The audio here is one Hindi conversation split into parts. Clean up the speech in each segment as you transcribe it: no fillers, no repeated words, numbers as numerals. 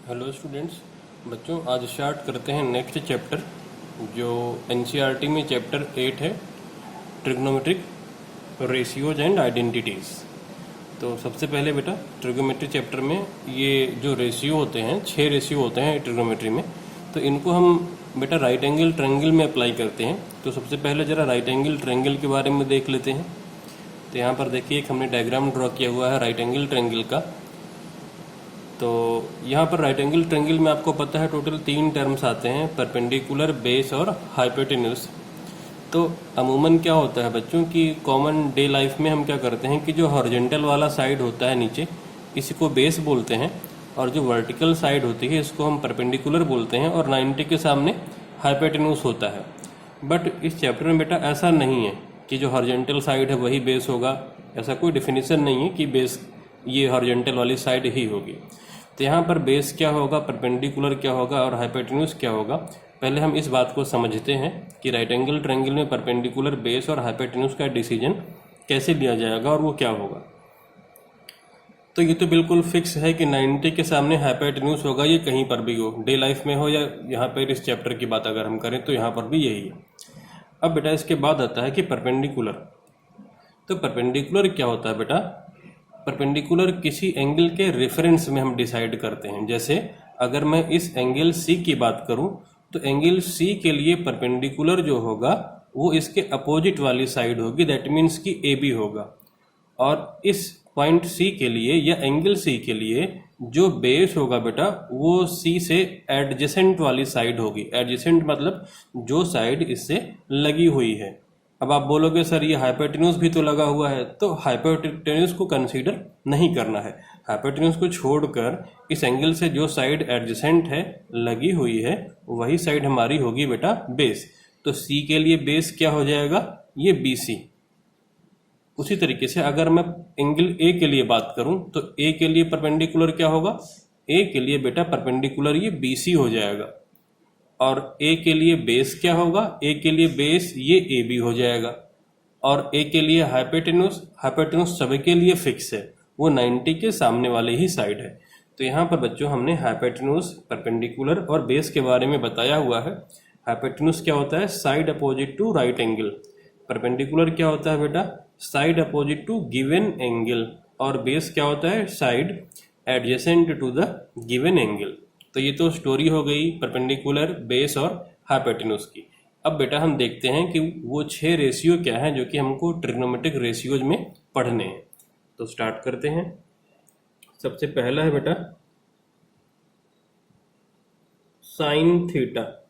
Hello students. बच्चों, आज स्टार्ट करते हैं नेक्स्ट चैप्टर जो एनसीईआरटी में चैप्टर 8 है, ट्रिग्नोमेट्रिक रेशियोज एंड आइडेंटिटीज़। तो सबसे पहले बेटा ट्रिग्नोमेट्री चैप्टर में ये जो रेशियो होते हैं, 6 रेशियो होते हैं ट्रिग्नोमेट्री में, तो इनको हम बेटा राइट एंगल ट्रायंगल में अप्लाई करते हैं। तो सबसे पहले ज़रा राइट एंगल ट्रायंगल के बारे में देख लेते हैं। तो यहाँ पर देखिए एक हमने डायग्राम ड्रॉ किया हुआ है राइट एंगल ट्रायंगल का। तो यहाँ पर राइट एंगल ट्रायंगल में आपको पता है टोटल 3 टर्म्स आते हैं, परपेंडिकुलर, बेस और हाइपोटेन्यूज। तो अमूमन क्या होता है बच्चों की कॉमन डे लाइफ में हम क्या करते हैं कि जो हॉरिजॉन्टल वाला साइड होता है नीचे, इसी को बेस बोलते हैं, और जो वर्टिकल साइड होती है इसको हम परपेंडिकुलर बोलते हैं, और 90 के सामने हाइपोटेन्यूज होता है। बट इस चैप्टर में बेटा ऐसा नहीं है कि जो हॉरिजॉन्टल साइड है वही बेस होगा। ऐसा कोई डेफिनेशन नहीं है कि बेस ये हॉरिजॉन्टल वाली साइड ही होगी। तो यहाँ पर बेस क्या होगा, परपेंडिकुलर क्या होगा और हाइपोटेन्यूज क्या होगा, पहले हम इस बात को समझते हैं कि राइट एंगल ट्रायंगल में परपेंडिकुलर, बेस और हाइपोटेन्यूज का डिसीजन कैसे लिया जाएगा और वो क्या होगा। तो ये तो बिल्कुल फिक्स है कि 90 के सामने हाइपोटेन्यूज होगा, ये कहीं पर भी हो, डे लाइफ में हो या यहाँ पर इस चैप्टर की बात अगर हम करें तो यहाँ पर भी यही है। अब बेटा इसके बाद आता है कि परपेंडिकुलर। तो परपेंडिकुलर क्या होता है बेटा? परपेंडिकुलर किसी एंगल के रेफरेंस में हम डिसाइड करते हैं। जैसे अगर मैं इस एंगल सी की बात करूं तो एंगल सी के लिए परपेंडिकुलर जो होगा वो इसके अपोजिट वाली साइड होगी, दैट मीन्स कि ए बी होगा। और इस पॉइंट सी के लिए या एंगल सी के लिए जो बेस होगा बेटा वो सी से एडजेसेंट वाली साइड होगी। एडजेसेंट मतलब जो साइड इससे लगी हुई है। अब आप बोलोगे सर ये हाइपोटेन्यूज भी तो लगा हुआ है, तो हाइपोटेन्यूज को कंसीडर नहीं करना है। हाइपोटेन्यूज को छोड़कर इस एंगल से जो साइड एडजेसेंट है, लगी हुई है, वही साइड हमारी होगी बेटा बेस। तो सी के लिए बेस क्या हो जाएगा? ये बी सी। उसी तरीके से अगर मैं एंगल ए के लिए बात करूं तो ए के लिए परपेंडिकुलर क्या होगा? ए के लिए बेटा परपेंडिकुलर ये बी सी हो जाएगा। और ए के लिए बेस क्या होगा? ए के लिए बेस ये ए बी हो जाएगा। और ए के लिए हाइपोटेन्यूज, हाइपोटेन्यूज सभी के लिए फिक्स है, वो 90 के सामने वाले ही साइड है। तो यहाँ पर बच्चों हमने हाइपोटेन्यूज, परपेंडिकुलर और बेस के बारे में बताया हुआ है। हाइपोटेन्यूज क्या होता है? Side opposite to right angle. Perpendicular क्या होता है बेटा? Side opposite to given angle. और बेस क्या होता है? Side adjacent to the given angle. तो ये तो स्टोरी हो गई परपेंडिकुलर, बेस और हाइपोटेन्यूज की। अब बेटा हम देखते हैं कि वो 6 रेशियो क्या है जो कि हमको ट्रिग्नोमेट्रिक रेशियोज में पढ़ने हैं। तो स्टार्ट करते हैं। सबसे पहला है बेटा साइन थीटा।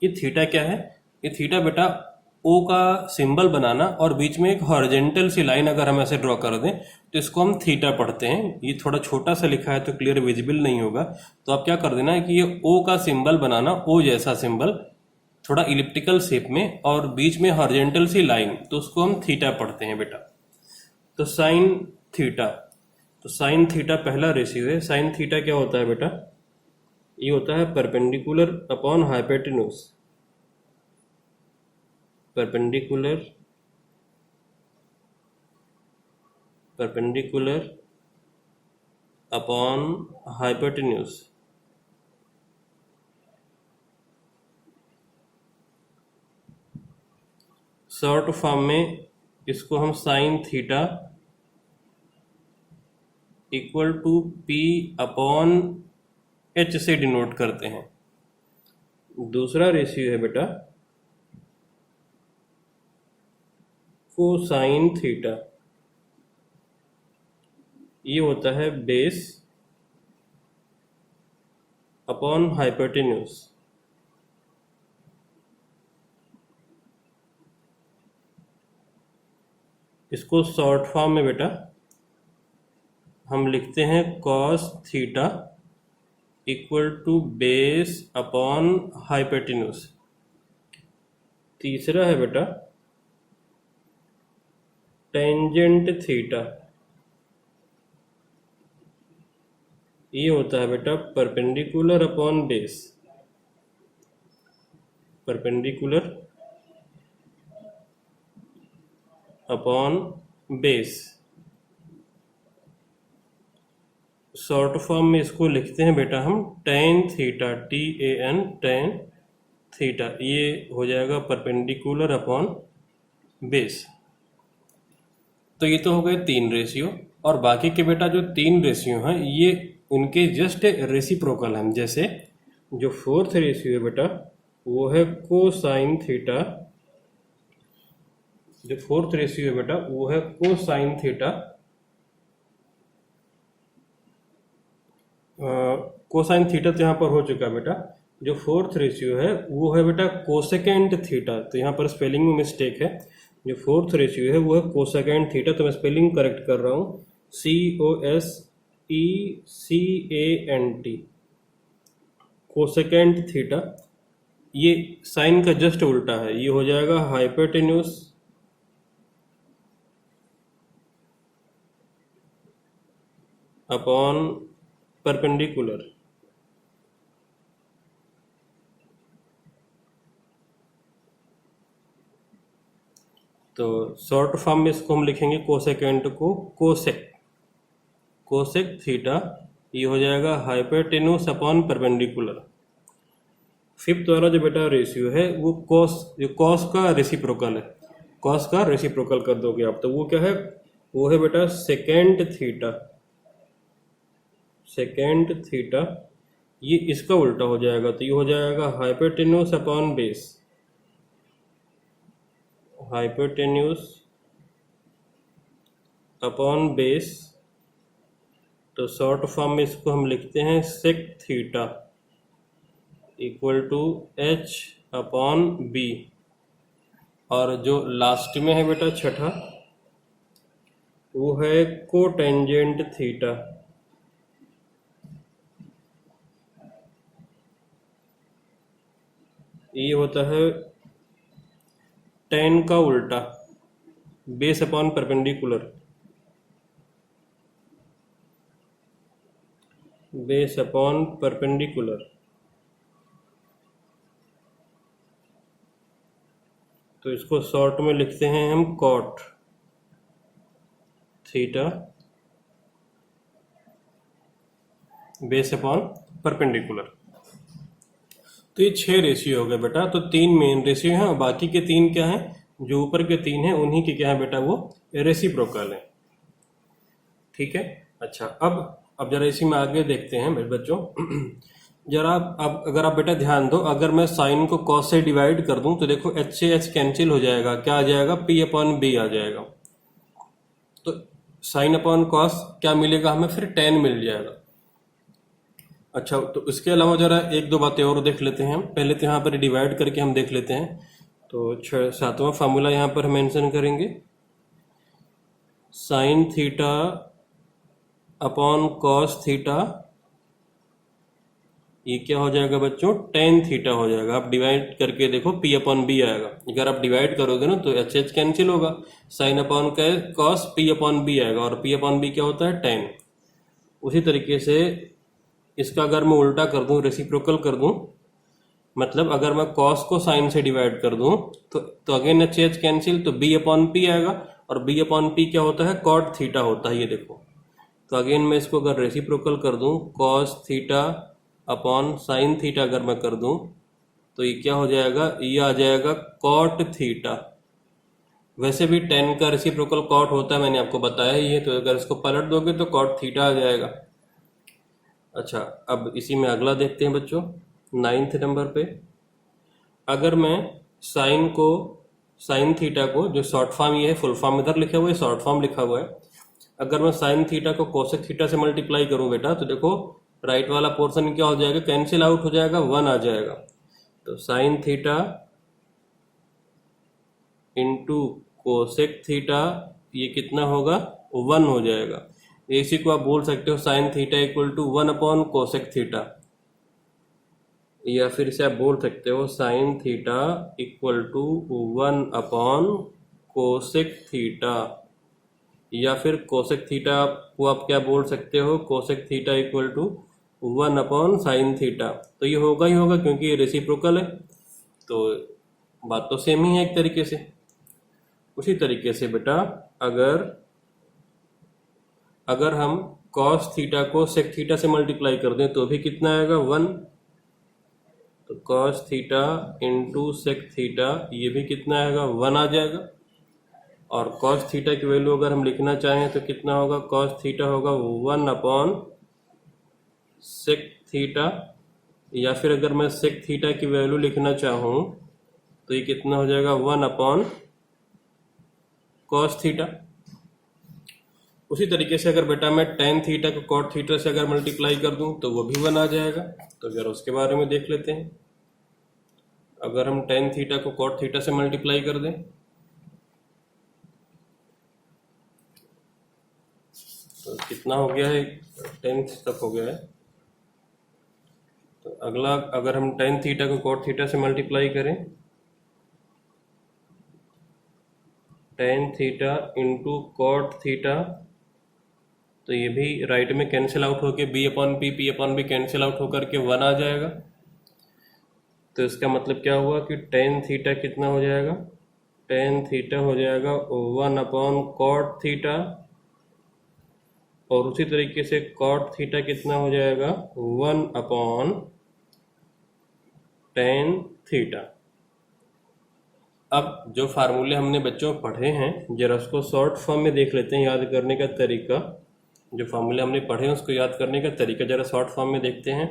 ये थीटा क्या है? ये थीटा बेटा ओ का सिंबल बनाना और बीच में एक हॉरिजेंटल सी लाइन अगर हम ऐसे ड्रॉ कर दें तो इसको हम थीटा पढ़ते हैं। ये थोड़ा छोटा सा लिखा है तो क्लियर विजिबल नहीं होगा, तो आप क्या कर देना है कि ये ओ का सिंबल बनाना, ओ जैसा सिंबल, थोड़ा इलिप्टिकल शेप में और बीच में हॉरिजेंटल सी लाइन, तो उसको हम थीटा पढ़ते हैं बेटा। तो साइन थीटा, तो साइन थीटा पहला रेशियो है। साइन थीटा क्या होता है बेटा? ये होता है perpendicular upon hypotenuse. Perpendicular upon hypotenuse. Short form में इसको हम sine theta equal to P upon H से डिनोट करते हैं। दूसरा रेशियो है बेटा कोसाइन थीटा। ये होता है बेस अपॉन हाइपोटेन्यूज। इसको शॉर्ट फॉर्म में बेटा हम लिखते हैं cos theta equal to base upon hypotenuse. तीसरा है बेटा टेंजेंट थीटा। ये होता है बेटा perpendicular upon base. Perpendicular upon base. Short form में इसको लिखते हैं बेटा हम tan theta, TAN tan theta, ये हो जाएगा परपेंडिकुलर अपॉन बेस। तो ये तो हो गए 3 रेशियो, और बाकी के बेटा जो 3 रेशियो हैं ये उनके जस्ट रेसिप्रोकल हैं। जैसे जो 4th रेशियो है बेटा वो है कोसाइन थीटा, जो 4th रेशियो है बेटा वो है कोसाइन थीटा, कोसाइन थीटा तो यहाँ पर हो चुका है बेटा। जो 4th रेशियो है वो है बेटा कोसेकेंट थीटा, तो यहाँ पर स्पेलिंग में मिस्टेक है। जो 4th रेशियो है वो है कोसेकेंट थीटा, तो मैं स्पेलिंग करेक्ट कर रहा हूँ, COSECANT, कोसेकेंट थीटा। ये साइन का जस्ट उल्टा है, ये हो जाएगा हाइपोटेन्यूस अपॉन परपेंडिकुलर। तो शॉर्ट फॉर्म में इसको हम लिखेंगे कोसेकेंट को कोसेक थीटा, ये हो जाएगा हाइपोटेन्यूस अपॉन परपेंडिकुलर। 5th वाला जो बेटा रेशियो है वो कॉस का रेसिप्रोकल है, कॉस का रेसिप्रोकल कर दोगे आप, तो वो क्या है, वो है बेटा सेकेंड थीटा, ये इसका उल्टा हो जाएगा, तो ये हो जाएगा hypotenuse upon base, hypotenuse upon base. तो शॉर्ट फॉर्म में इसको हम लिखते हैं sec theta equal to H upon B. और जो लास्ट में है बेटा छठा वो है कोटेंजेंट थीटा, ये होता है tan का उल्टा, base upon perpendicular, base upon perpendicular. तो इसको शॉर्ट में लिखते हैं हम cot theta base upon perpendicular. तो ये 6 रेशियो हो गए बेटा। तो 3 मेन रेशियो हैं और बाकी के 3 क्या हैं, जो ऊपर के 3 हैं उन्हीं के क्या है बेटा, वो रेसिप्रोकल है। ठीक है। अच्छा, अब जरा इसी में आगे देखते हैं मेरे बच्चों। जरा अब अगर आप बेटा ध्यान दो, अगर मैं साइन को कॉस से डिवाइड कर दूं तो देखो एच से एच कैंसिल हो जाएगा, क्या आ जाएगा, P अपॉन बी आ जाएगा। तो साइन अपॉन कॉस क्या मिलेगा हमें, फिर tan मिल जाएगा। अच्छा, तो इसके अलावा जरा 1-2 बातें और देख लेते हैं हम। पहले तो यहाँ पर डिवाइड करके हम देख लेते हैं। तो 7वां फार्मूला यहाँ पर हम मेंशन करेंगे, sine theta upon cos theta, ये क्या हो जाएगा बच्चों, tan थीटा हो जाएगा। आप डिवाइड करके देखो P अपॉन बी आएगा। अगर आप डिवाइड करोगे ना तो एच एच कैंसिल होगा, sine upon cos P upon B आएगा, और P अपॉन बी क्या होता है, tan। उसी तरीके से इसका अगर मैं उल्टा कर दूं, रेसिप्रोकल कर दूं, मतलब अगर मैं कॉस को साइन से डिवाइड कर दूं तो अगेन एच एच कैंसिल, तो B अपॉन पी आएगा, और B अपॉन पी क्या होता है, कॉट थीटा होता है, ये देखो। तो अगेन मैं इसको अगर रेसिप्रोकल कर दूं, cos theta upon sine theta अगर मैं कर दूं तो ये क्या हो जाएगा, ये आ जाएगा कॉट थीटा। वैसे भी tan का रेसिप्रोकल कॉट होता है, मैंने आपको बताया ही है, तो अगर इसको पलट दोगे तो कॉट थीटा आ जाएगा। अच्छा, अब इसी में अगला देखते हैं बच्चों, 9th नंबर पे। अगर मैं साइन थीटा को, जो शॉर्ट फॉर्म ये है, फुल फॉर्म इधर लिखा हुआ है, शॉर्ट फॉर्म लिखा हुआ है, अगर मैं साइन थीटा को कोसेक थीटा से मल्टीप्लाई करूं बेटा, तो देखो राइट वाला पोर्शन क्या हो जाएगा, कैंसिल आउट हो जाएगा, 1 आ जाएगा। तो sine theta into cosec theta, ये कितना होगा, 1 हो जाएगा। इसी को आप बोल सकते हो sine theta equal to 1 upon cosec theta, या फिर इसे आप बोल सकते हो sine theta equal to 1 upon cosec theta, या फिर कोसेक थीटा को आप क्या बोल सकते हो, cosec theta equal to 1 upon sine theta. तो ये होगा ही होगा क्योंकि ये रेसिप्रोकल है, तो बात तो सेम ही है एक तरीके से। उसी तरीके से बेटा अगर हम कॉस थीटा को सेक थीटा से मल्टीप्लाई कर दें तो भी कितना आएगा 1। तो cos theta into sec theta ये भी कितना आएगा 1 आ जाएगा। और कॉस थीटा की वैल्यू अगर हम लिखना चाहें तो कितना होगा, कॉस थीटा होगा 1 अपॉन सेक थीटा, या फिर अगर मैं सेक थीटा की वैल्यू लिखना चाहूँ तो ये कितना हो जाएगा 1 अपॉन कॉस थीटा। उसी तरीके से अगर बेटा मैं टेन थीटा को कॉट थीटा से अगर मल्टीप्लाई कर दूं तो वो भी 1 आ जाएगा। तो अगर उसके बारे में देख लेते हैं। अगर हम टेन थीटा को कॉट थीटा से मल्टीप्लाई कर दें तो कितना हो गया है, 10 तक हो गया है। तो अगला अगर हम टेन थीटा को कॉट थीटा से मल्टीप्लाई करें, tan theta into cot theta, तो ये भी राइट में कैंसिल आउट होके B upon P cancel out होकर के 1 आ जाएगा। तो इसका मतलब क्या हुआ कि टेन थीटा कितना हो जाएगा, टेन थीटा हो जाएगा 1 अपॉन कॉट थीटा, और उसी तरीके से कॉट थीटा कितना हो जाएगा 1 अपॉन टेन थीटा। अब जो फार्मूले हमने बच्चों पढ़े हैं जरा उसको शॉर्ट फॉर्म में देख लेते हैं, याद करने का तरीका। जो फार्मूले हमने पढ़े हैं उसको याद करने का तरीका जरा शॉर्ट फॉर्म में देखते हैं।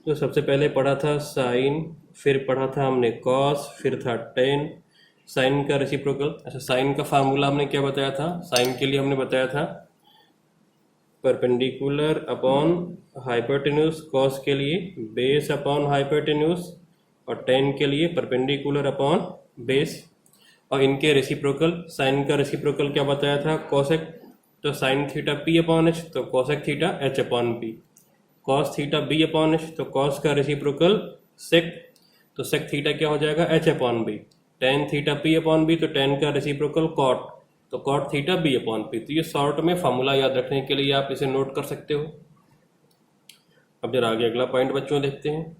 तो सबसे पहले पढ़ा था साइन, फिर पढ़ा था हमने कॉस, फिर था टेन, साइन का रेसिप्रोकल। अच्छा, साइन का फार्मूला हमने क्या बताया था, साइन के लिए हमने बताया था परपेंडिकुलर अपॉन हाइपोटेन्यूज, कॉस के लिए बेस अपॉन हाइपोटेन्यूज, और टेन के लिए परपेंडिकुलर अपॉन बेस। और इनके रेसिप्रोकल, साइन का रेसिप्रोकल क्या बताया था, कोसेक। तो sine theta p upon h, तो cosec theta h upon p. Cos theta b upon h, तो कॉस का रेसिप्रोकल सेक, तो सेक थीटा क्या हो जाएगा h upon b. Tan theta p upon b, तो टेन का रेसिप्रोकल कॉट, तो cot theta b upon p. तो ये शॉर्ट में फॉर्मूला याद रखने के लिए आप इसे नोट कर सकते हो। अब जरा आगे अगला पॉइंट बच्चों देखते हैं।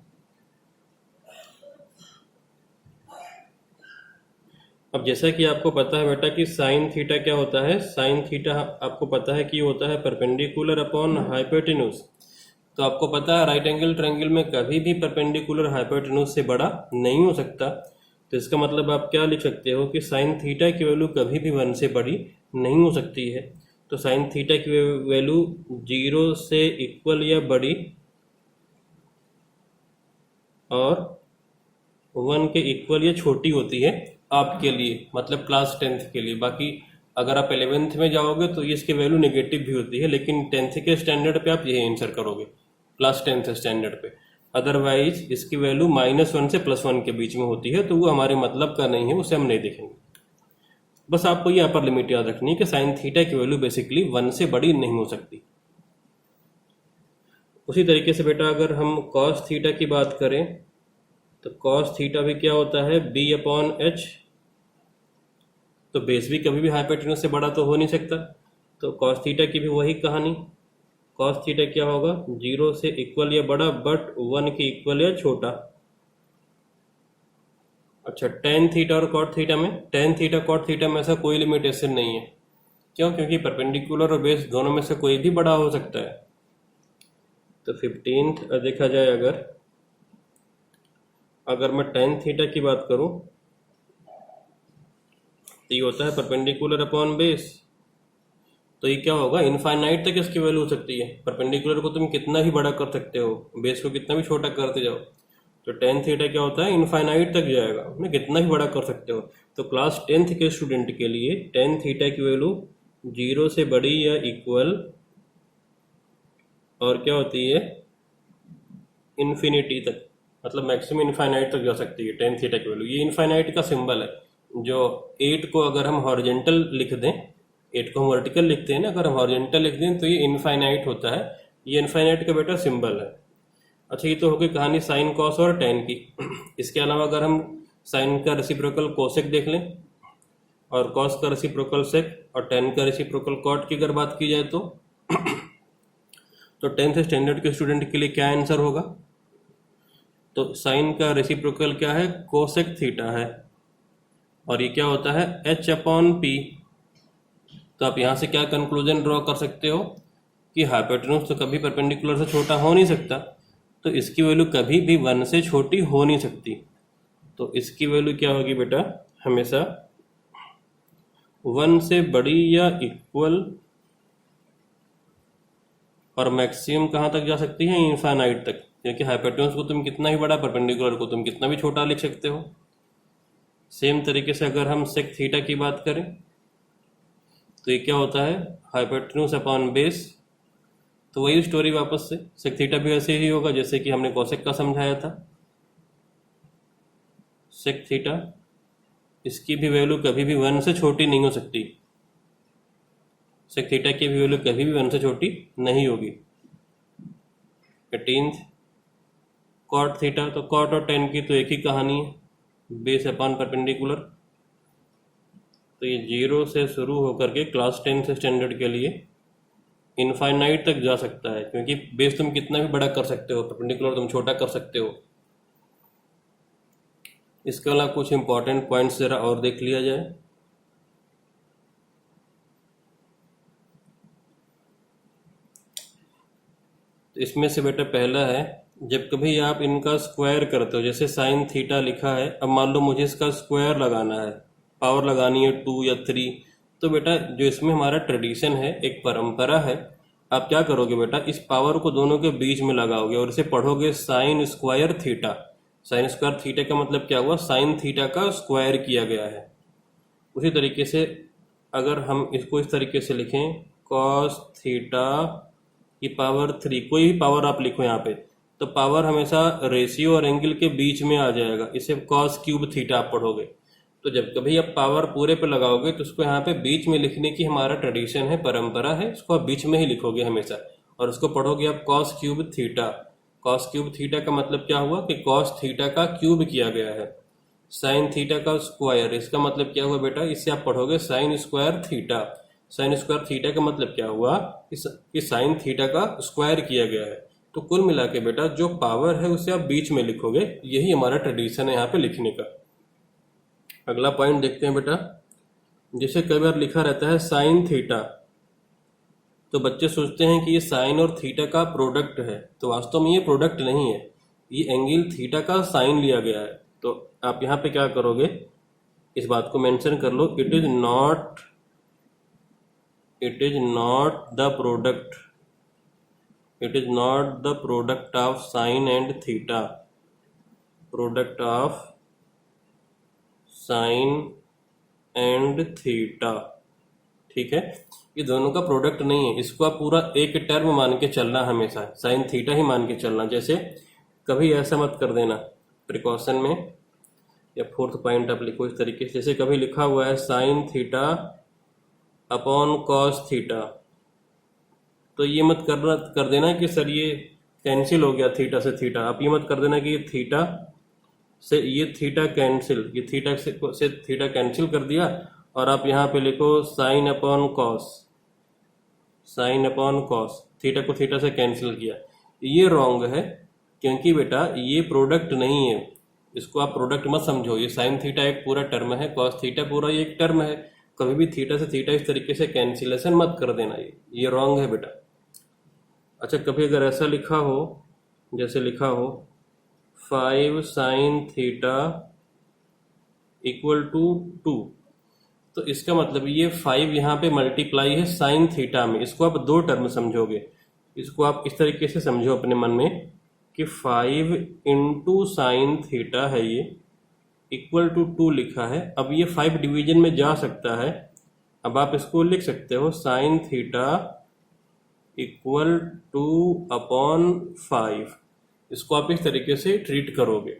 अब जैसा कि आपको पता है बेटा कि साइन थीटा क्या होता है, साइन थीटा आपको पता है कि होता है परपेंडिकुलर अपॉन हाइपोटेन्यूज। तो आपको पता है राइट एंगल ट्रायंगल में कभी भी परपेंडिकुलर हाइपोटेन्यूज से बड़ा नहीं हो सकता। तो इसका मतलब आप क्या लिख सकते हो कि साइन थीटा की वैल्यू कभी भी 1 से बड़ी नहीं हो सकती है। तो साइन थीटा की वैल्यू 0 से इक्वल या बड़ी और 1 के इक्वल या छोटी होती है आपके लिए, मतलब क्लास 10th के लिए। बाकी अगर आप 11th में जाओगे तो इसकी वैल्यू नेगेटिव भी होती है, लेकिन 10th के स्टैंडर्ड पे आप यही आंसर करोगे, क्लास 10th स्टैंडर्ड पे। अदरवाइज इसकी वैल्यू -1 से +1 के बीच में होती है, तो वो हमारे मतलब का नहीं है, उसे हम नहीं देखेंगे। बस आपको ये अपर लिमिट याद रखनी है कि साइन थीटा की वैल्यू बेसिकली 1 से बड़ी नहीं हो सकती। उसी तरीके से बेटा अगर हम कॉस थीटा की बात करें तो कॉस थीटा भी क्या होता है बी अपॉन एच। तो बेस भी कभी भी हाइपोटेन्यूज से बड़ा तो हो नहीं सकता। तो कॉस थीटा की भी वही कहानी, कॉस थीटा क्या होगा 0 से इक्वल या बड़ा बट 1 के इक्वल या छोटा। अच्छा, टेन थीटा और कॉट थीटा में, टेन थीटा कॉट थीटा में ऐसा कोई लिमिटेशन नहीं है। क्यों? क्योंकि परपेंडिकुलर और बेस दोनों में से कोई भी बड़ा हो सकता है। तो 15th देखा जाए अगर मैं टेन थीटा की बात करूं तो ये होता है परपेंडिकुलर अपॉन बेस। तो ये क्या होगा, इनफाइनाइट तक इसकी वैल्यू हो सकती है। परपेंडिकुलर को तुम कितना भी बड़ा कर सकते हो, बेस को कितना भी छोटा करते जाओ। तो टेन थीटा क्या होता है इनफाइनाइट तक जाएगा, उन्हें कितना भी बड़ा कर सकते हो। तो क्लास 10th के स्टूडेंट के लिए टेन थीटा की वैल्यू 0 से बड़ी या इक्वल और क्या होती है इन्फिनिटी तक, मतलब मैक्सिमम इनफाइनाइट तक जा सकती है टेन थीटा की वैल्यू। ये इनफाइनाइट का सिंबल है। जो 8 को अगर हम हॉरिजेंटल लिख दें, 8 को हम वर्टिकल लिखते हैं ना, अगर हम हॉरिजेंटल लिख दें तो ये इनफाइनाइट होता है। ये इनफाइनाइट का बेटा सिंबल है। अच्छा, ये तो हो गई कहानी साइन कॉस और टेन की। इसके अलावा अगर हम साइन का रेसिप्रोकल कोसेक देख लें और कॉस का रेसिप्रोकल सेक और टेन का रेसिप्रोकल कॉट की अगर बात की जाए तो 10th स्टैंडर्ड के स्टूडेंट के लिए क्या आंसर होगा। तो साइन का रेसिप्रोकल क्या है कोसेक थीटा है, और ये क्या होता है h अपॉन पी। तो आप यहां से क्या कंक्लूजन ड्रॉ कर सकते हो कि हाइपोटेन्यूज तो कभी परपेंडिकुलर से छोटा हो नहीं सकता, तो इसकी वैल्यू कभी भी 1 से छोटी हो नहीं सकती। तो इसकी वैल्यू क्या होगी बेटा, हमेशा 1 से बड़ी या इक्वल, और मैक्सिमम कहाँ तक जा सकती है, इनफाइनाइट तक, क्योंकि हाइपोटेन्यूज को तुम कितना ही बड़ा, परपेंडिकुलर को तुम कितना भी छोटा लिख सकते हो। सेम तरीके से अगर हम सेक थीटा की बात करें तो ये क्या होता है, हाइपोटेन्यूज अपॉन बेस। तो वही स्टोरी वापस से, सेक थीटा भी ऐसे ही होगा जैसे कि हमने कोसेक का समझाया था। सेक थीटा, इसकी भी वैल्यू कभी भी 1 से छोटी नहीं हो सकती। सेक थीटा की भी वैल्यू कभी भी 1 से छोटी नहीं होगी। 18th कॉट थीटा, तो कॉट और टेन की तो एक ही कहानी है, बेस अपॉन परपेंडिकुलर। तो ये 0 से शुरू होकर के क्लास 10 से स्टैंडर्ड के लिए इनफाइनाइट तक जा सकता है, क्योंकि बेस तुम कितना भी बड़ा कर सकते हो, परपेंडिकुलर तुम छोटा कर सकते हो। इसके अलावा कुछ इंपॉर्टेंट पॉइंट्स जरा और देख लिया जाए। तो इसमें से बेटा पहला है, जब कभी आप इनका स्क्वायर करते हो, जैसे साइन थीटा लिखा है, अब मान लो मुझे इसका स्क्वायर लगाना है, पावर लगानी है 2 या 3, तो बेटा जो इसमें हमारा ट्रेडिशन है, एक परंपरा है, आप क्या करोगे बेटा, इस पावर को दोनों के बीच में लगाओगे और इसे पढ़ोगे sine square theta. Sine square theta का मतलब क्या हुआ, साइन थीटा का स्क्वायर किया गया है। उसी तरीके से अगर हम इसको इस तरीके से लिखें, कॉस थीटा की पावर 3, कोई भी पावर आप लिखो यहाँ पे, तो पावर हमेशा रेशियो और एंगल के बीच में आ जाएगा, इसे कॉस क्यूब थीटा आप पढ़ोगे। तो जब कभी आप पावर पूरे पे लगाओगे तो उसको यहाँ पे बीच में लिखने की हमारा ट्रेडिशन है, परंपरा है, उसको आप बीच में ही लिखोगे हमेशा, और उसको पढ़ोगे आप cos cube theta. Cos cube theta का मतलब क्या हुआ कि कॉस थीटा का क्यूब किया गया है। साइन थीटा का स्क्वायर, इसका मतलब क्या हुआ बेटा, इससे आप पढ़ोगे sine square theta. Sine square theta का मतलब क्या हुआ कि साइन थीटा का स्क्वायर किया गया है। तो कुल मिला के बेटा जो पावर है उसे आप बीच में लिखोगे, यही हमारा ट्रेडिशन है यहाँ पे लिखने का। अगला पॉइंट देखते हैं बेटा, जैसे कई बार लिखा रहता है साइन थीटा, तो बच्चे सोचते हैं कि ये साइन और थीटा का प्रोडक्ट है, तो वास्तव में ये प्रोडक्ट नहीं है, ये एंगल थीटा का साइन लिया गया है। तो आप यहाँ पे क्या करोगे, इस बात को मेंशन कर लो, it is not the product, it is not the product of sine and theta, product of sine and theta. ठीक है, ये दोनों का प्रोडक्ट नहीं है, इसको आप पूरा एक टर्म मान के चलना, हमेशा साइन थीटा ही मान के चलना। जैसे कभी ऐसा मत कर देना प्रिकॉशन में, या फोर्थ पॉइंट आप लिखो इस तरीके से, जैसे कभी लिखा हुआ है sine theta upon cos theta, तो ये मत कर देना कि सर ये कैंसिल हो गया थीटा से थीटा। आप ये मत कर देना कि ये थीटा से ये थीटा कैंसिल, ये थीटा से थीटा कैंसिल कर दिया, और आप यहाँ पे लिखो sign upon cos, sign upon cos, theta को थीटा से कैंसिल किया। ये रॉन्ग है, क्योंकि बेटा ये प्रोडक्ट नहीं है, इसको आप प्रोडक्ट मत समझो। ये साइन थीटा एक पूरा टर्म है, कॉस थीटा पूरा ये एक टर्म है, कभी भी थीटा से थीटा इस तरीके से कैंसिलेशन मत कर देना, ये रॉन्ग है बेटा। अच्छा, कभी अगर ऐसा लिखा हो, जैसे लिखा हो 5 साइन थीटा इक्वल टू 2, तो इसका मतलब ये 5 यहाँ पे मल्टीप्लाई है साइन थीटा में, इसको आप दो टर्म समझोगे। इसको आप इस तरीके से समझो अपने मन में कि 5 इंटू साइन थीटा है ये, इक्वल टू 2 लिखा है। अब ये 5 डिवीजन में जा सकता है, अब आप इसको लिख सकते हो sine theta equal two upon 5, इसको आप इस तरीके से ट्रीट करोगे।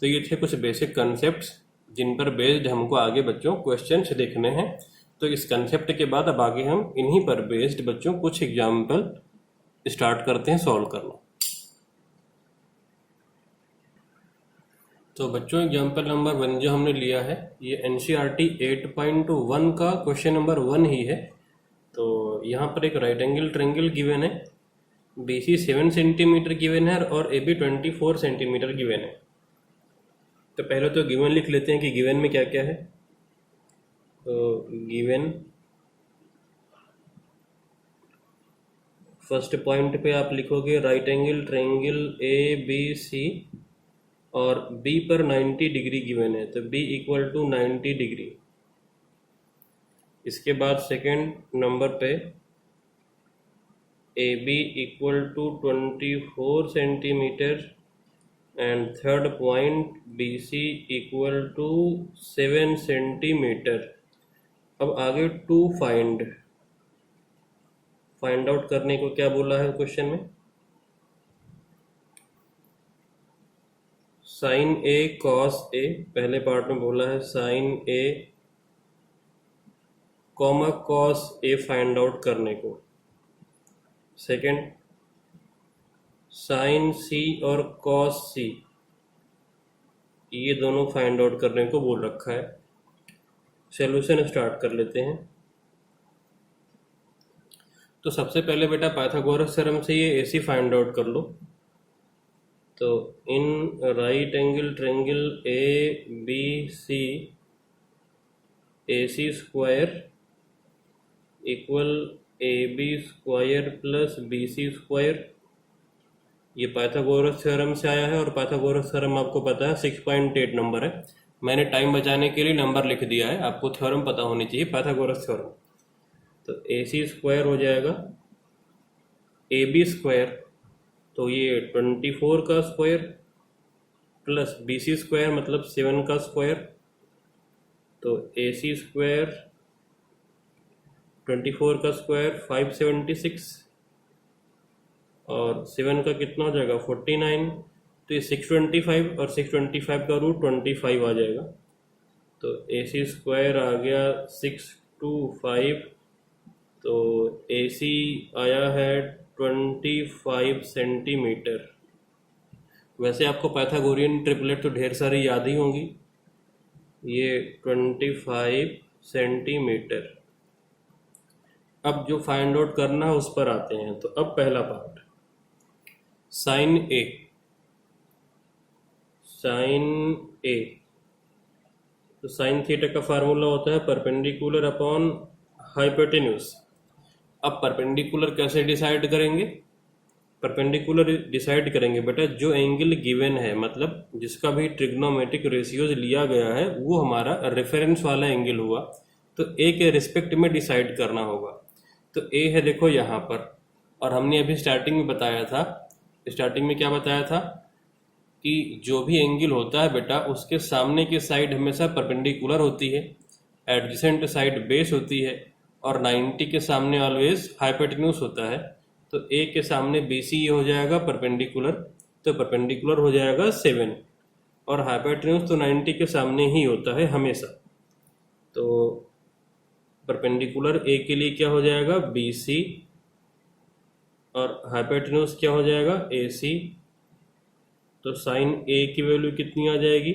तो ये थे कुछ बेसिक कंसेप्ट जिन पर बेस्ड हमको आगे बच्चों क्वेश्चंस देखने हैं। तो इस कंसेप्ट के बाद अब आगे हम इन्हीं पर बेस्ड बच्चों कुछ एग्जाम्पल स्टार्ट करते हैं सॉल्व करना। तो बच्चों एग्जाम्पल नंबर 1 जो हमने लिया है ये NCERT 8.1 का क्वेश्चन नंबर 1 ही है। तो यहाँ पर एक राइट एंगल ट्रायंगल गिवन है, BC 7 सेंटीमीटर गिवन है और AB 24 सेंटीमीटर गिवन है। तो पहले तो गिवन लिख लेते हैं कि गिवन में क्या क्या है। तो गिवन फर्स्ट पॉइंट पे आप लिखोगे right angle triangle A B C और बी पर 90 डिग्री गिवन है, तो बी इक्वल टू 90 डिग्री। इसके बाद सेकेंड नंबर पे A B equal to 24 centimetre and third point B C equal to 7 centimetre. अब आगे टू फाइंड आउट करने को क्या बोला है क्वेश्चन में, साइन ए कॉस ए, पहले पार्ट में बोला है sign A comma cos A find out करने को। सेकंड साइन सी और कॉस सी, ये दोनों फाइंड आउट करने को बोल रखा है। सॉल्यूशन स्टार्ट कर लेते हैं। तो सबसे पहले बेटा पाइथागोरस थ्योरम से ये AC फाइंड आउट कर लो। तो in right angle triangle A B C AC square equal AB square plus BC square, ये पाइथागोरस थ्योरम से आया है और पाइथागोरस थ्योरम आपको पता है 6.8 नंबर है। मैंने टाइम बचाने के लिए नंबर लिख दिया है, आपको थ्योरम पता होनी चाहिए पाइथागोरस थ्योरम। तो AC स्क्वायर हो जाएगा AB स्क्वायर, तो ये 24 का स्क्वायर प्लस BC स्क्वायर मतलब 7 का स्क्वायर, तो AC स्क्वायर 24 का स्क्वायर 576 और 7 का कितना हो जाएगा 49, तो ये 625 और 625 का रूट 25 आ जाएगा। तो AC स्क्वायर आ गया 625, तो AC आया है 25 सेंटीमीटर। वैसे आपको पाइथागोरियन ट्रिपलेट तो ढेर सारी याद ही होंगी, ये 25 सेंटीमीटर। अब जो फाइंड आउट करना है उस पर आते हैं। तो अब पहला पार्ट साइन ए, तो साइन थीटा का फार्मूला होता है परपेंडिकुलर अपॉन हाइपोटेन्यूज। अब परपेंडिकुलर कैसे डिसाइड करेंगे, परपेंडिकुलर डिसाइड करेंगे बेटा जो एंगल गिवन है, मतलब जिसका भी ट्रिग्नोमेट्रिक रेशियोज लिया गया है वो हमारा रेफरेंस वाला एंगल हुआ, तो ए के रिस्पेक्ट में डिसाइड करना होगा। तो ए है देखो यहाँ पर, और हमने अभी स्टार्टिंग में बताया था, स्टार्टिंग में क्या बताया था कि जो भी एंगल होता है बेटा उसके सामने की साइड हमेशा परपेंडिकुलर होती है, एडजेसेंट साइड बेस होती है, और 90 के सामने ऑलवेज हाइपोटेन्यूज होता है। तो ए के सामने BC ये हो जाएगा परपेंडिकुलर, तो परपेंडिकुलर हो जाएगा 7, और हाइपोटेन्यूज तो 90 के सामने ही होता है हमेशा। तो परपेंडिकुलर ए के लिए क्या हो जाएगा BC और हाइपोटेन्यूज क्या हो जाएगा AC। तो साइन ए की वैल्यू कितनी आ जाएगी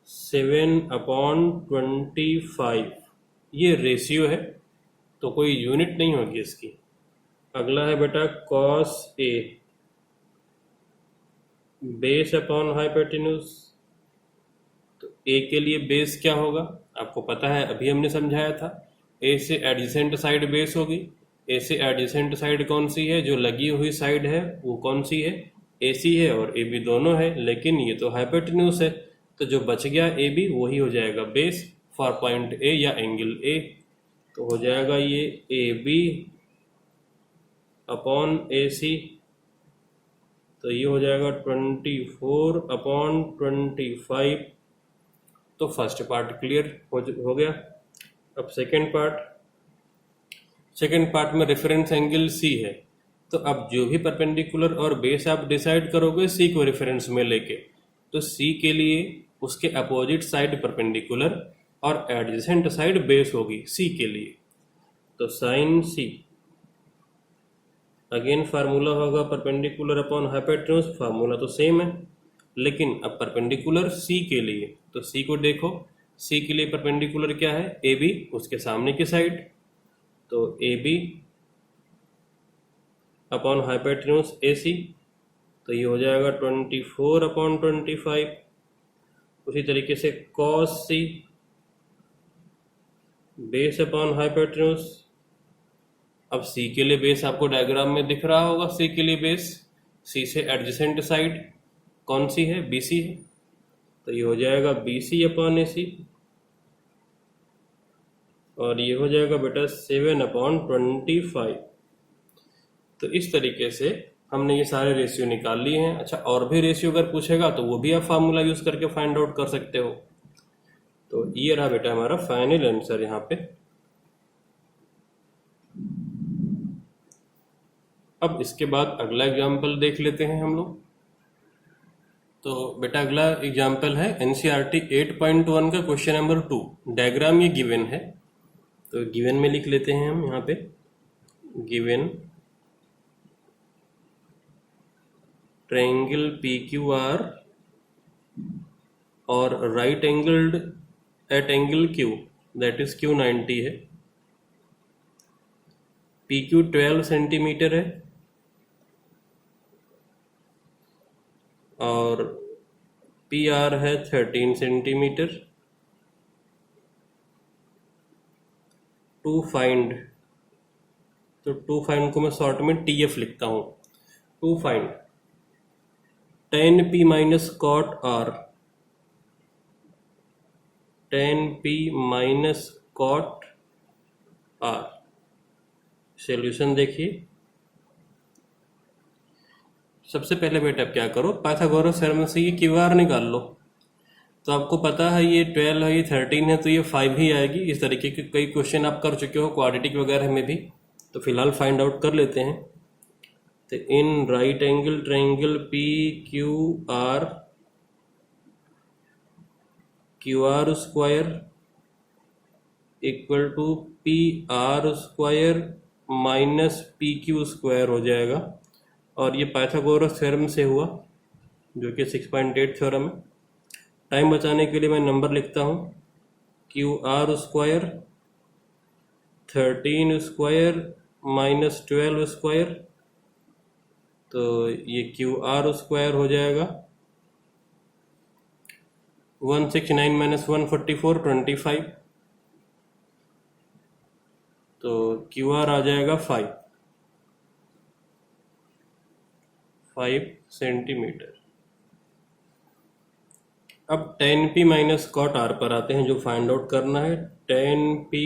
7/25, ये रेशियो है तो कोई यूनिट नहीं होगी इसकी। अगला है बेटा cos A, base upon hypotenuse. तो ए के लिए बेस क्या होगा आपको पता है, अभी हमने समझाया था, ए से एडजेसेंट साइड बेस होगी। ए से एडजेसेंट साइड कौन सी है, जो लगी हुई साइड है वो कौन सी है, AC है और AB दोनों है, लेकिन ये तो हाइपोटेन्यूज है, तो जो बच गया AB वही हो जाएगा बेस फॉर पॉइंट A या एंगल A। तो हो जाएगा ये AB अपॉन AC, तो ये हो जाएगा 24/25। तो फर्स्ट पार्ट क्लियर हो गया। अब सेकेंड पार्ट में रेफरेंस एंगल C है, तो अब जो भी परपेंडिकुलर और बेस आप डिसाइड करोगे C को रेफरेंस में लेके, तो C के लिए उसके अपोजिट साइड परपेंडिकुलर और एडजेसेंट साइड बेस होगी C के लिए। तो साइन C अगेन फार्मूला होगा परपेंडिकुलर अपॉन हाइपोटेन्यूज, फार्मूला तो सेम है, लेकिन अब परपेंडिकुलर C के लिए, तो C को देखो, C के लिए परपेंडिकुलर क्या है AB, उसके सामने की साइड, तो AB अपॉन हाइपोटेन्यूज AC, तो ये हो जाएगा 24/25। उसी तरीके से cos C base upon hypotenuse अब सी के लिए बेस आपको डायग्राम में दिख रहा होगा, सी के लिए बेस, सी से एडजेसेंट साइड कौन सी है, बीसी है, तो ये हो जाएगा BC अपॉन AC, और ये हो जाएगा बेटा 7/25। तो इस तरीके से हमने ये सारे रेशियो निकाल लिए हैं। अच्छा, और भी रेशियो अगर पूछेगा तो वो भी आप फार्मूला यूज करके फाइंड आउट कर सकते हो। तो ये रहा बेटा हमारा फाइनल आंसर यहाँ पे। अब इसके बाद अगला एग्जाम्पल देख लेते हैं हम लोग। तो बेटा अगला एग्जाम्पल है NCERT 8.1 का क्वेश्चन नंबर 2। डायग्राम ये गिवन है, तो गिवन में लिख लेते हैं हम यहाँ पे, गिवन ट्रायंगल PQR और right angled at angle Q, that is Q90 है, PQ 12 सेंटीमीटर है और PR है 13 सेंटीमीटर। टू फाइंड, तो टू फाइंड को मैं शॉर्ट में TF लिखता हूं। To find tan P minus cot R, tan P minus cot R। Solution देखिए, सबसे पहले बेटा आप क्या करो, पाइथागोरस थ्योरम से ये QR निकाल लो। तो आपको पता है ये 12 है, ये 13 है, तो ये 5 ही आएगी। इस तरीके के कई क्वेश्चन आप कर चुके हो क्वाड्रेटिक वगैरह में भी, तो फिलहाल फाइंड आउट कर लेते हैं। तो in right angle triangle PQR, QR square equal to PR square minus PQ square हो जाएगा। और ये पाइथागोरस थ्योरम से हुआ, जो कि 6.8 थ्योरम है। टाइम बचाने के लिए मैं नंबर लिखता हूँ, QR square 13 square minus 12 square, तो ये QR स्क्वायर हो जाएगा 169 माइनस 144 25, तो QR आ जाएगा 5 सेंटीमीटर। अब tan P minus cot R पर आते हैं, जो फाइंड आउट करना है। tan P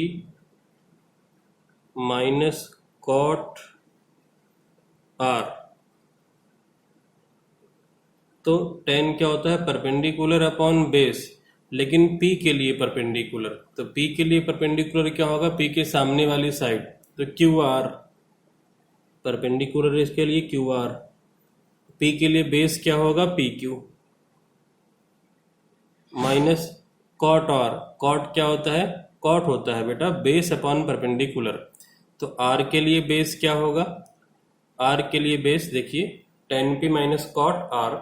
minus cot R, तो tan क्या होता है, परपेंडिकुलर अपॉन बेस, लेकिन P के लिए परपेंडिकुलर। तो P के लिए परपेंडिकुलर क्या होगा, P के सामने वाली साइड, तो QR परपेंडिकुलर इसके लिए QR। P के लिए बेस क्या होगा, PQ minus cot R। Cot क्या होता है, कॉट होता है बेटा बेस अपॉन परपेंडिकुलर। तो R के लिए बेस क्या होगा, R के लिए बेस देखिए tan P minus cot R,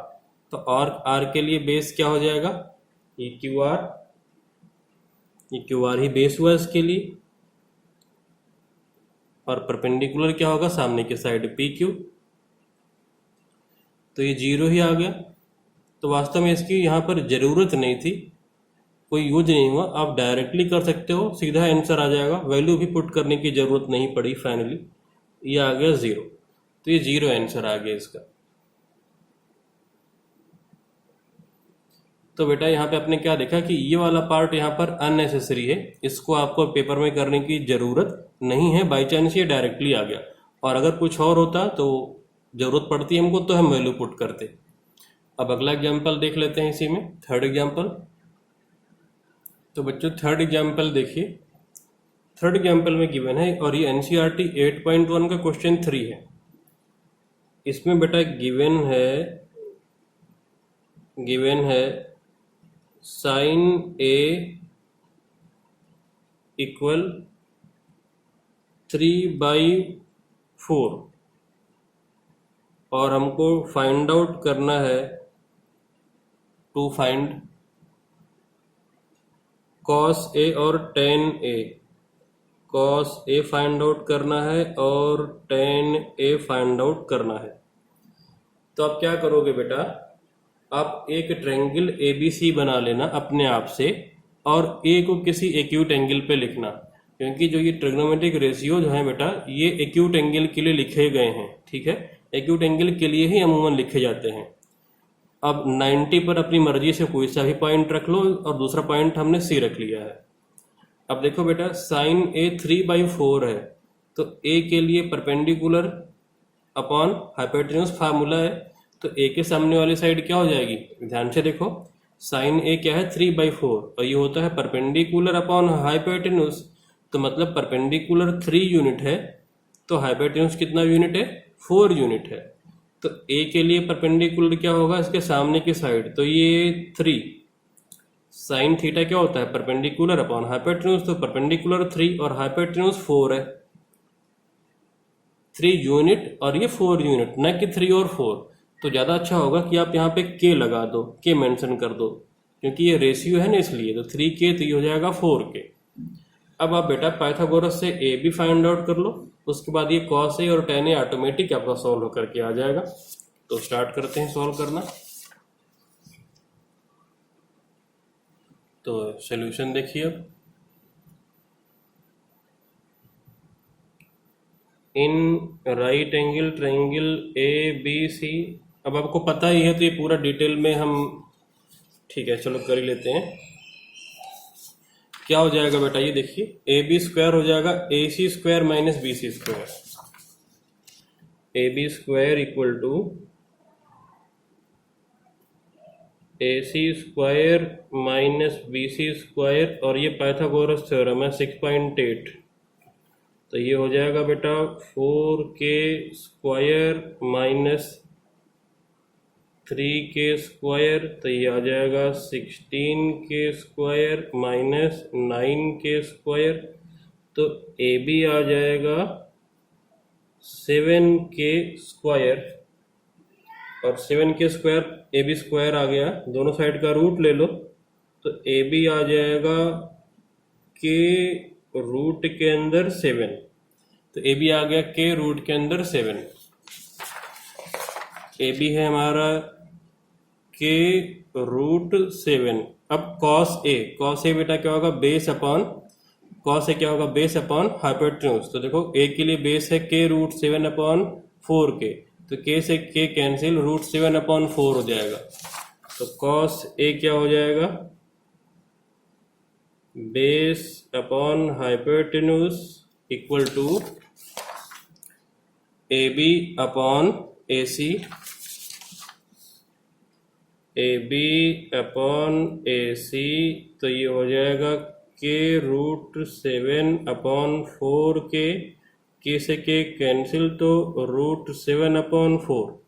तो और R के लिए बेस क्या हो जाएगा, ये QR, ये QR ही बेस हुआ इसके लिए, और परपेंडिकुलर क्या होगा, सामने की साइड PQ, तो ये 0 ही आ गया। तो वास्तव में इसकी यहाँ पर ज़रूरत नहीं थी, कोई यूज नहीं हुआ, आप डायरेक्टली कर सकते हो, सीधा आंसर आ जाएगा, वैल्यू भी पुट करने की ज़रूरत नहीं पड़ी। फाइनली ये आ गया 0, तो ये 0 आंसर आ गया इसका। तो बेटा यहाँ पे आपने क्या देखा कि ये वाला पार्ट यहाँ पर अननेसेसरी है, इसको आपको पेपर में करने की ज़रूरत नहीं है, बाई चांस ये डायरेक्टली आ गया। और अगर कुछ और होता तो ज़रूरत पड़ती हमको, तो हम वैल्यू पुट करते। अब अगला एग्जाम्पल देख लेते हैं इसी में, थर्ड एग्जाम्पल। तो बच्चों थर्ड एग्जाम्पल देखिए, थर्ड एग्जाम्पल में गिवन है, और ये NCERT 8.1 का क्वेश्चन 3 है। इसमें बेटा गिवन है साइन A इक्वल 3/4, और हमको फाइंड आउट करना है, टू फाइंड cos A और tan A। cos A find out करना है और tan A फाइंड आउट करना है। तो आप क्या करोगे बेटा, आप एक ट्रायंगल ABC बना लेना अपने आप से, और A को किसी एक्यूट एंगल पे लिखना। क्योंकि जो ये ट्रिग्नोमेट्रिक रेशियो जो है बेटा ये एक्यूट एंगल के लिए लिखे गए हैं, ठीक है। एक्यूट एंगल के लिए ही अमूमन लिखे जाते हैं। अब 90 पर अपनी मर्जी से कोई सा भी पॉइंट रख लो और दूसरा पॉइंट हमने सी रख लिया है। अब देखो बेटा साइन ए 3/4 है, तो ए के लिए परपेंडिकुलर अपॉन हाइपोटेन्यूज फार्मूला है, तो ए के सामने वाली साइड क्या हो जाएगी, ध्यान से देखो। साइन ए क्या है 3/4 और ये होता है परपेंडिकुलर अपॉन हाइपोटेन्यूज, तो मतलब परपेंडिकुलर 3 यूनिट है तो हाइपोटेन्यूज कितना यूनिट है, 4 यूनिट है। तो ए के लिए परपेंडिकुलर क्या होगा, इसके सामने की साइड, तो ये 3 साइन थीटा क्या होता है परपेंडिकुलर अपॉन हाइपोटेन्यूज, तो परपेंडिकुलर 3 और हाइपोटेन्यूज 4 है। 3 यूनिट और ये 4 यूनिट, न कि 3 और 4। तो ज़्यादा अच्छा होगा कि आप यहाँ पे के लगा दो, के मेंशन कर दो, क्योंकि ये रेशियो है ना इसलिए। तो 3K तो ये हो जाएगा 4K। अब आप बेटा पाइथागोरस से ए भी फाइंड आउट कर लो, उसके बाद ये कॉस ए और टेन ए ऑटोमेटिक आपका सॉल्व होकर के आ जाएगा। तो स्टार्ट करते हैं सॉल्व करना। तो सॉल्यूशन देखिए अब। In right angle triangle A B C, अब आपको पता ही है तो ये पूरा डिटेल में हम, ठीक है चलो कर ही लेते हैं। क्या हो जाएगा बेटा ये देखिए, ए बी स्क्वायर हो जाएगा A C square minus B C square, A B square equal to A C square minus B C square, और ये पाइथागोरस थ्योरम है 6.8, तो ये हो जाएगा बेटा 4K square minus 3K square, तो ये आ जाएगा 16K square minus 9K square, तो ए बी आ जाएगा 7K स्क्वायर, और 7K square A B square आ गया, दोनों साइड का रूट ले लो, तो ए बी आ जाएगा के रूट के अंदर 7, तो ए बी आ गया के रूट के अंदर 7। ए बी है हमारा के रूट 7। अब कॉस ए बेटा क्या होगा, बेस अपॉन, कॉस ए क्या होगा, बेस अपॉन हाइपोटेन्यूज। तो देखो ए के लिए बेस है के रूट 7 अपॉन 4K, तो के से के कैंसिल, रूट 7 अपॉन 4 हो जाएगा। तो कॉस ए क्या हो जाएगा, base upon hypotenuse equal to A B upon A C, A B upon A C, तो ये हो जाएगा के रूट 7 अपॉन 4K, के से के कैंसिल, तो रूट 7 अपॉन 4।